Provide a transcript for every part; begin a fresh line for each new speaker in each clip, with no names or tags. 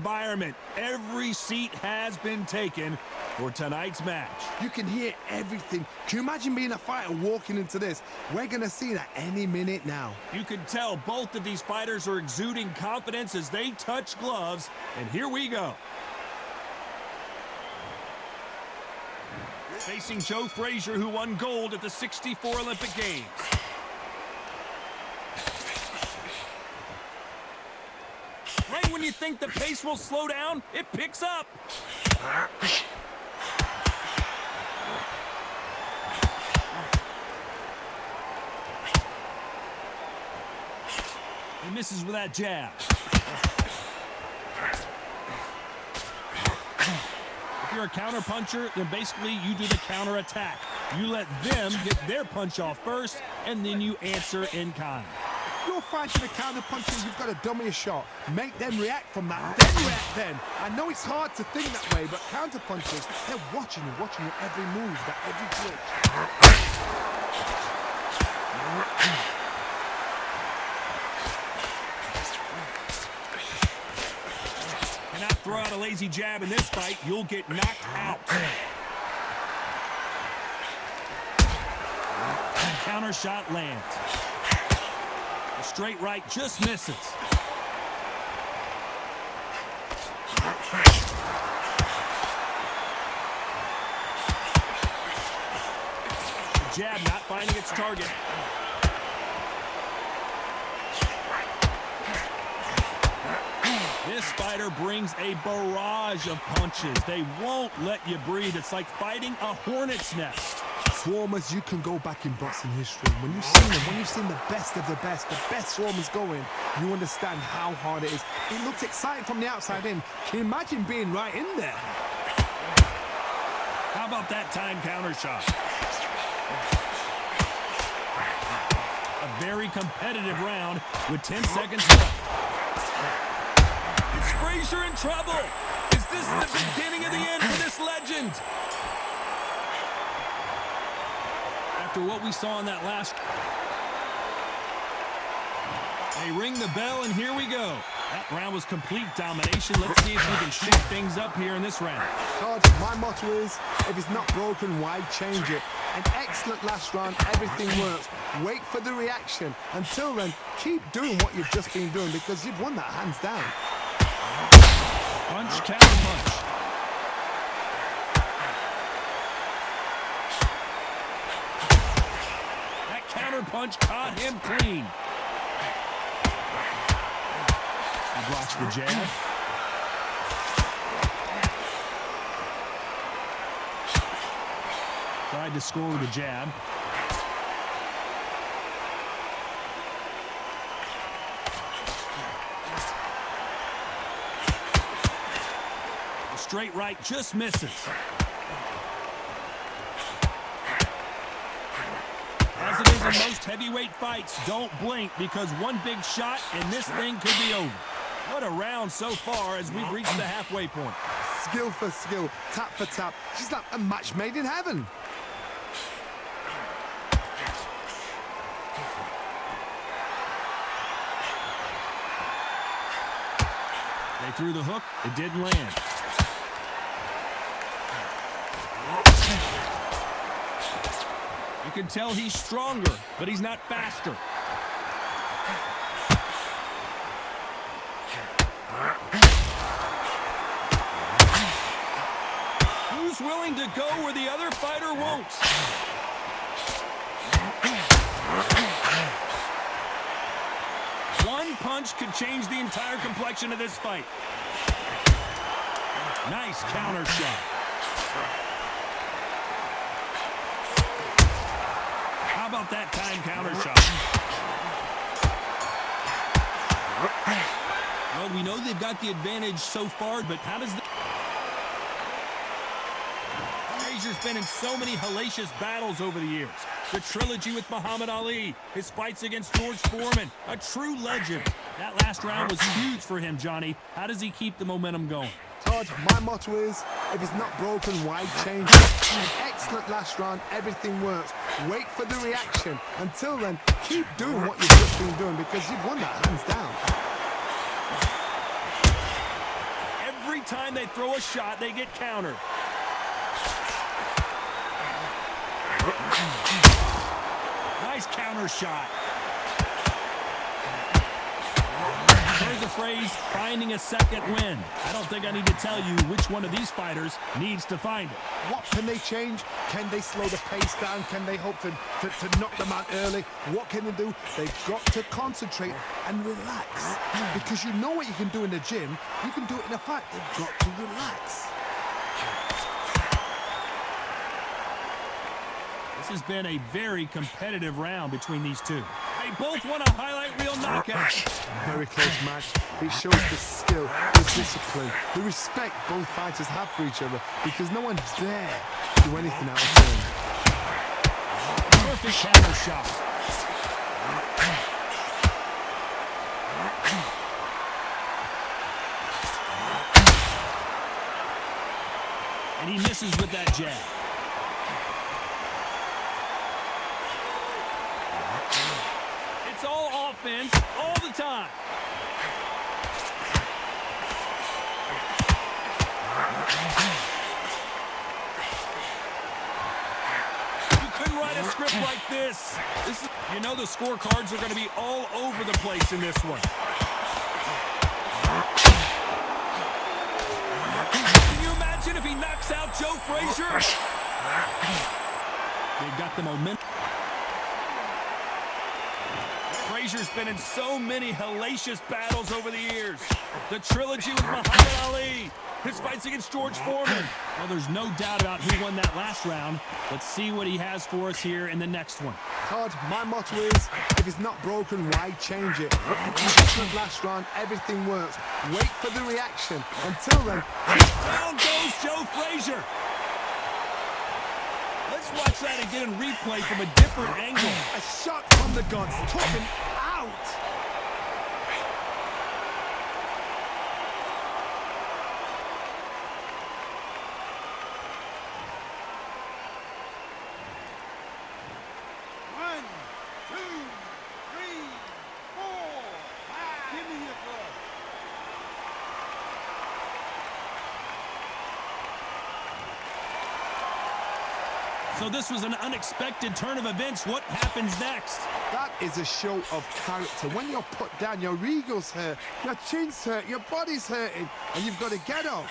environment. Every seat has been taken for tonight's match.
You can hear everything. Can you imagine being a fighter walking into this? We're going to see that any minute now.
You can tell both of these fighters are exuding confidence as they touch gloves. And here we go. Facing Joe Frazier, who won gold at the '64 Olympic Games. Right when you think the pace will slow down, it picks up. He misses with that jab. If you're a counter puncher, then basically you do the counter attack. You let them get their punch off first, and then you answer in kind.
You're fighting a counter puncher, you've got to dummy a shot. Make them react from that, then react then. I know it's hard to think that way, but counter punchers, they're watching you every move, that every twitch.
Cannot throw out a lazy jab in this fight, you'll get knocked out. Counter shot lands. A straight right just misses. The jab not finding its target. This fighter brings a barrage of punches. They won't let you breathe. It's like fighting a hornet's nest.
Swarmers, you can go back in boxing history. When you've seen them, when you've seen the best swarmers going, you understand how hard it is. It looks exciting from the outside in. Can you imagine being right in there?
How about that time counter shot? A very competitive round with 10 seconds left. Is Frazier in trouble? Is this the beginning of the end for this legend? After what we saw in that last... They ring the bell, and here we go. That round was complete domination. Let's see if we can shake things up here in this round.
Todd, my motto is, if it's not broken, why change it? An excellent last round, everything works. Wait for the reaction. Until then, keep doing what you've just been doing because you've won that hands down.
Punch, counter punch. That counter punch caught him clean. He blocks the jab. Tried to score with a jab. The straight right just misses. As it is in most heavyweight fights, don't blink because one big shot and this thing could be over. What a round so far as we've reached the halfway point.
Skill for skill, tap for tap. She's like a match made in heaven.
They threw the hook, it didn't land. You can tell he's stronger, but he's not faster. Who's willing to go where the other fighter won't? One punch could change the entire complexion of this fight. Nice counter shot. How about that time counter shot? Well, we know they've got the advantage so far, but how does the... Frazier's been in so many hellacious battles over the years. The trilogy with Muhammad Ali, his fights against George Foreman, a true legend. That last round was huge for him, Johnny. How does he keep the momentum going?
Todd, my motto is, if it's not broken, why change it? An excellent last round, everything works. Wait for the reaction. Until then, keep doing what you've just been doing because you've won that hands down.
time they throw a shot, they get countered. Nice counter shot. Heard the phrase, finding a second win. I don't think I need to tell you which one of these fighters needs to find it.
What can they change? Can they slow the pace down? Can they hope to knock them out early? What can they do? They've got to concentrate and relax. Because you know what you can do in the gym, you can do it in a fight. They've got to relax.
This has been a very competitive round between these two. They both want a highlight reel knockout.
Very close match. It shows the skill, the discipline, the respect both fighters have for each other because no one dare do anything out of turn.
Perfect counter shot. And he misses with that jab. It's all offense, all the time. You couldn't write a script like this. You know the scorecards are going to be all over the place in this one. Can you imagine if he knocks out Joe Frazier? They got the momentum. Frazier's been in so many hellacious battles over the years. The trilogy with Muhammad Ali, his fights against George Foreman. Well, there's no doubt about who won that last round. Let's see what he has for us here in the next one.
Todd, my motto is, if it's not broken, why change it? Excellent last round, everything works. Wait for the reaction. Until then,
down goes Joe Frazier. Let's watch that again in replay from a different angle.
A shot from the guns took him out.
One, two, three, four, five. Give me your glove.
So this was an unexpected turn of events. What happens next?
That is a show of character. When you're put down, your ego's hurt, your chin's hurt, your body's hurting, and you've got to get up,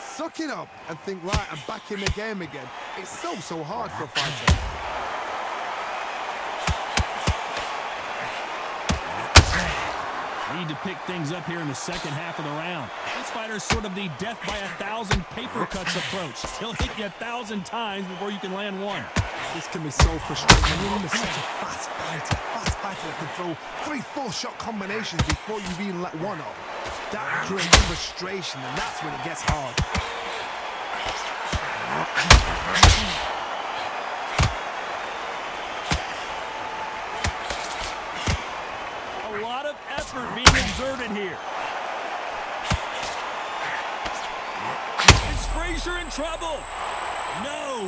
suck it up, and think, right, I'm back in the game again. It's so hard for a fighter.
Need to pick things up here in the second half of the round. This fighter's sort of the death by 1,000 paper cuts approach. He'll hit you 1,000 times before you can land one.
This can be so frustrating. You're such a fast fighter that can throw 3-4 shot combinations before you've even let one off. That creates frustration, and that's when it gets hard.
A lot of effort being exerted here. Is Frazier in trouble? No,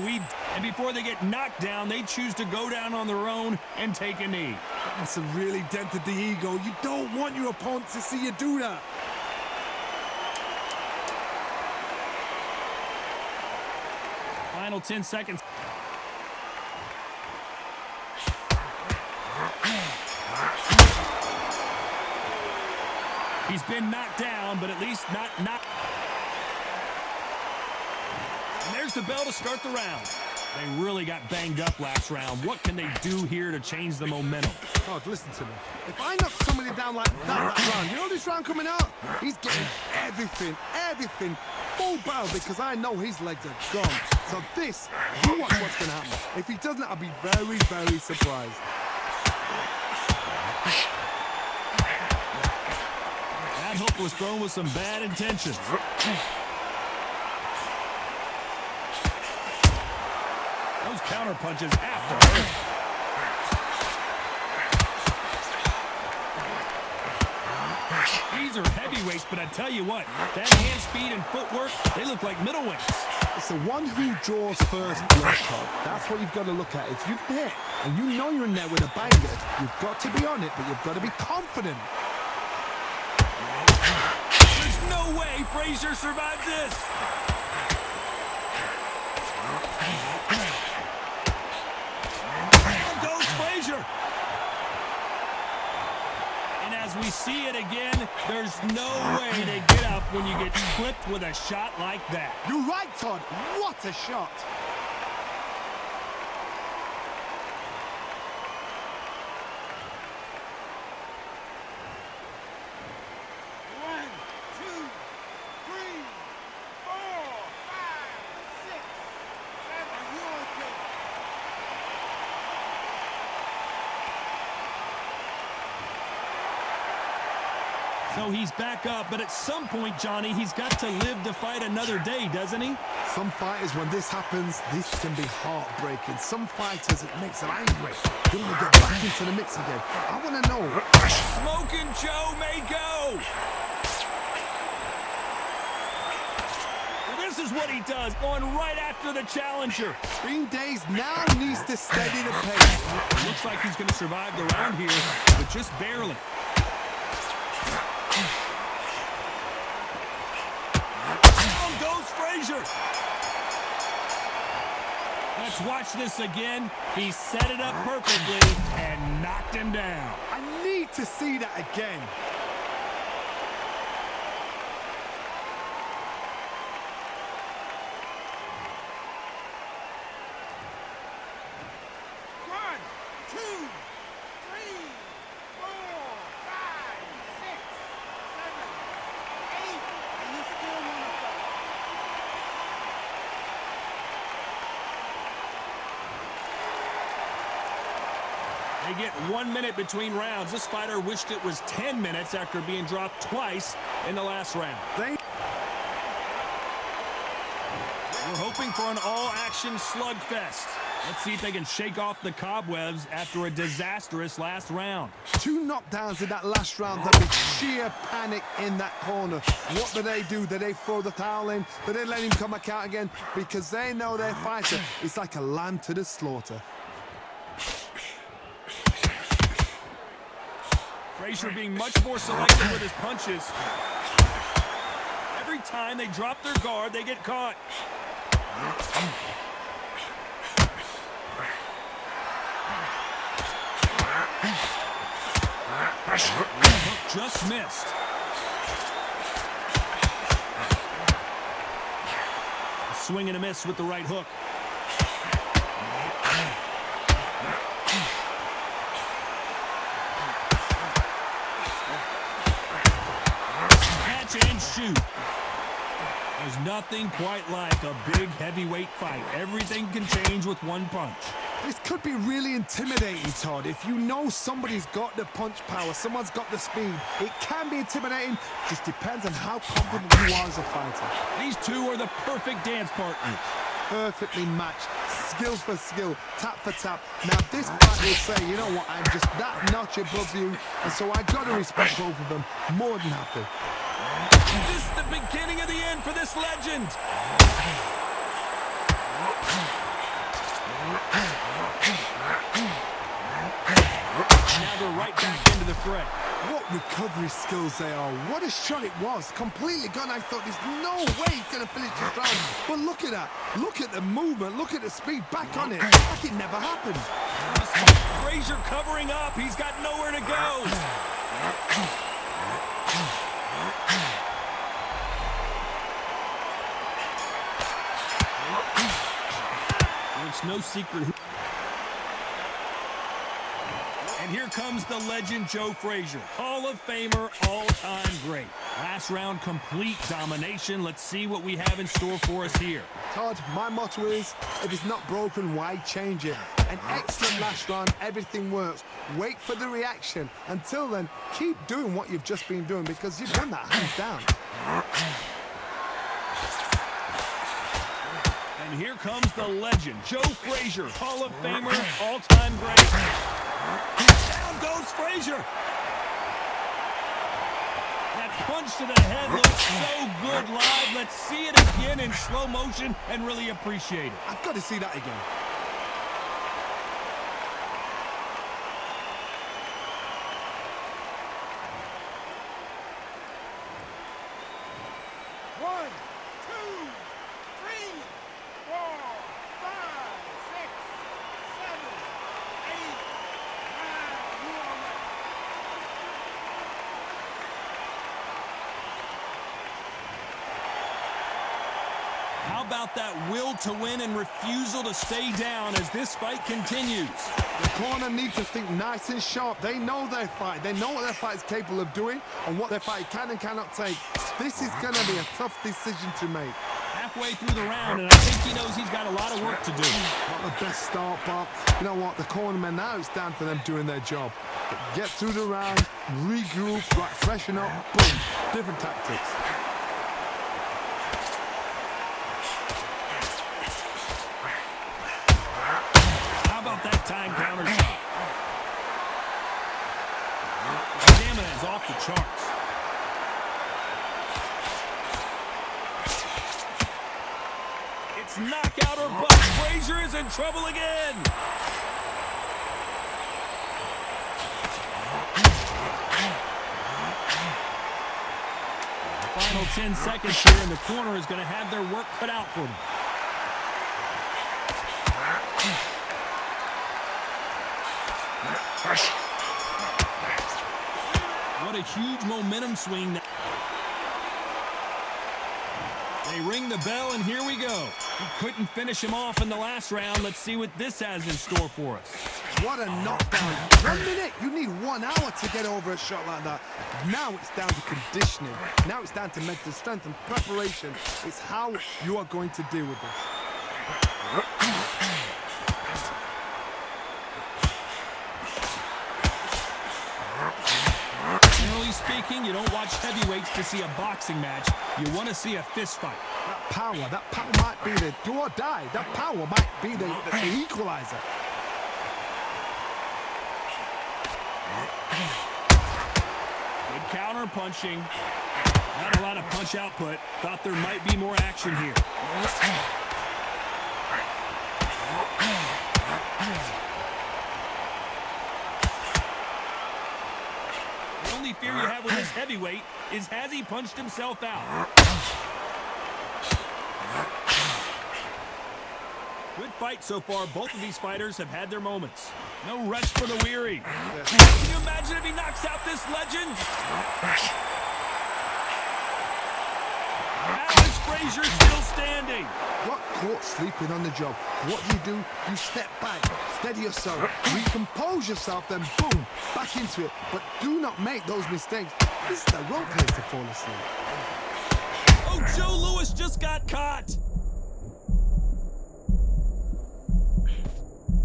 and before they get knocked down, they choose to go down on their own and take a knee.
That's a really dented the ego. You don't want your opponent to see you do that.
Final 10 seconds. He's been knocked down, but at least not knocked. And there's the bell to start the round. They really got banged up last round. What can they do here to change the momentum?
Todd, listen to me. If I knock somebody down like that round, you know this round coming out? He's getting everything, full barrel, because I know his legs are gone. So this, you watch what's going to happen. If he doesn't, I'll be very surprised.
That hook was thrown with some bad intentions. Those counter punches have to hurt. These are heavyweights, but I tell you what, that hand speed and footwork, they look like middleweights.
It's the one who draws first blood, Todd. That's what you've got to look at. If you hit and you know you're in there with a banger, you've got to be on it, but you've got to be confident.
There's no no way Frazier survives this. Down goes Frazier. And as we see it again, there's no way to get up when you get clipped with a shot like that.
You're right, Todd. What a shot.
One, two, three, four, five, six, seven. You okay?
So he's back up, but at some point, Johnny, he's got to live to fight another day, doesn't he?
Some fighters, when this happens, this can be heartbreaking. Some fighters, it makes them angry. They want to get back into the mix again. I want to know.
Smoking Joe may go. This is what he does, going right after the challenger.
Green Days now needs to steady the pace.
Looks like he's going to survive the round here, but just barely. Down goes Frazier. Let's watch this again. He set it up perfectly and knocked him down.
I need to see that again.
One, two, three, four, five, six, seven, eight. And you still want to fight?
They get 1 minute between rounds. This fighter wished it was 10 minutes after being dropped twice in the last round.
They
We're hoping for an all-action slugfest. Let's see if they can shake off the cobwebs after a disastrous last round.
two knockdowns in that last round. There'll be sheer panic in that corner. What do? Do they throw the towel in? Do they let him come back out again? Because they know their fighter is like a lamb to the slaughter.
Frazier being much more selective with his punches. Every time they drop their guard, they get caught. Just missed. A swing and a miss with the right hook. Catch and shoot. There's nothing quite like a big heavyweight fight. Everything can change with one punch.
This could be really intimidating, Todd. If you know somebody's got the punch power, someone's got the speed, it can be intimidating. Just depends on how confident you are as a fighter.
These two are the perfect dance partners.
Perfectly matched, skill for skill, tap for tap. Now this fight will say, you know what, I'm just that notch above you, and so I gotta respect both of them. More than happy.
This is the beginning of the end for this legend. Now they're right back into the fray.
What recovery skills they are. What a shot it was. Completely gone. I thought there's no way he's going to finish this round. But look at that. Look at the movement. Look at the speed. Back on it. Like it never happened.
Frazier covering up. He's got nowhere to go. It's no secret who. And here comes the legend Joe Frazier, Hall of Famer, all-time great. Last round, complete domination. Let's see what we have in store for us here.
Todd, my motto is, if it's not broken, why change it? An excellent last round, everything works. Wait for the reaction. Until then, keep doing what you've just been doing because you've won that hands down.
And here comes the legend, Joe Frazier, Hall of Famer, all-time great. Down goes Frazier. That punch to the head looks so good live. Let's see it again in slow motion and really appreciate it.
I've got to see that again.
4, 5, 6, 7, 8, 9. You are ready.
How about that will to win and refusal to stay down as this fight continues?
The corner needs to think nice and sharp. They know their fight. They know what their fight is capable of doing and what their fight can and cannot take. This is going to be a tough decision to make.
Halfway through the round, and I think he knows he's got a lot of work to do.
Not the best start, but you know what? The cornermen, now it's down to them doing their job. Get through the round, regroup, right, freshen up, boom. Different tactics.
How about that time counter shot? Stamina is off the charts. It's knockout or bust. Frazier is in trouble again. Final 10 seconds here, and the corner is going to have their work cut out for them. What a huge momentum swing. They ring the bell, and here we go. He couldn't finish him off in the last round. Let's see what this has in store for us.
What a knockdown. 1 minute. You need 1 hour to get over a shot like that. Now it's down to conditioning. Now it's down to mental strength and preparation. It's how you are going to deal with this.
Generally speaking, you don't watch heavyweights to see a boxing match. You want to see a fist fight.
That power might be the do or die. That power might be the equalizer.
Good counter punching. Not a lot of punch output. Thought there might be more action here. The only fear you have with this heavyweight is has he punched himself out? Good fight so far. Both of these fighters have had their moments. No rest for the weary. Can you imagine if he knocks out this legend? Now is Frazier still standing?
Got caught sleeping on the job. What do? You step back, steady yourself, recompose yourself, then boom, back into it. But do not make those mistakes. This is the wrong place to fall asleep.
Oh, Joe Louis just got caught.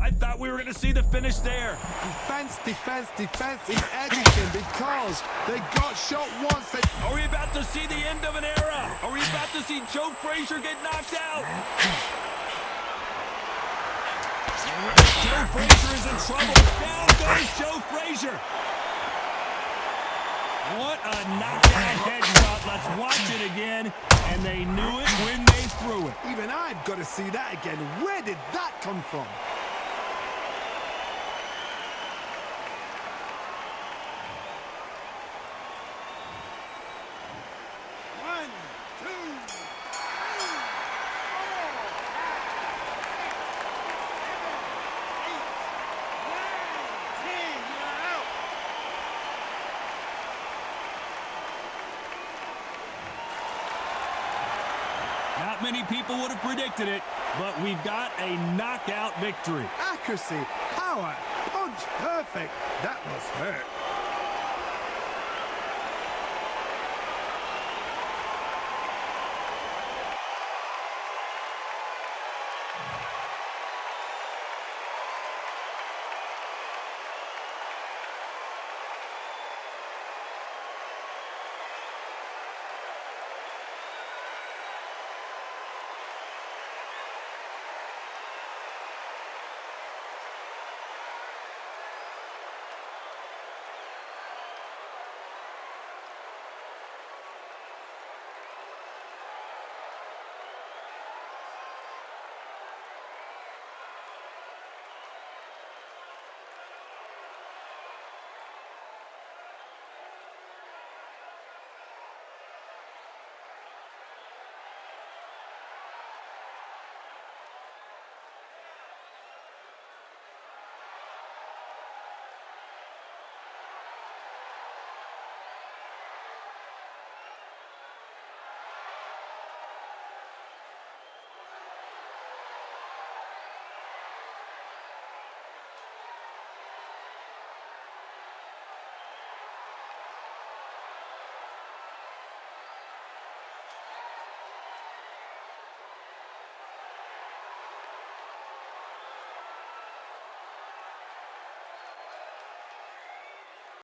I thought we were going to see the finish there.
Defense is everything because they got shot once.
Are we about to see the end of an era? Are we about to see Joe Frazier get knocked out? Joe Frazier is in trouble. Down goes Joe Frazier. What a knockout headshot. Let's watch it again. And they knew it when they threw it.
Even I've got to see that again. Where did that come from?
Not many people would have predicted it, but we've got a knockout victory.
Accuracy, power, punch, perfect. That must hurt.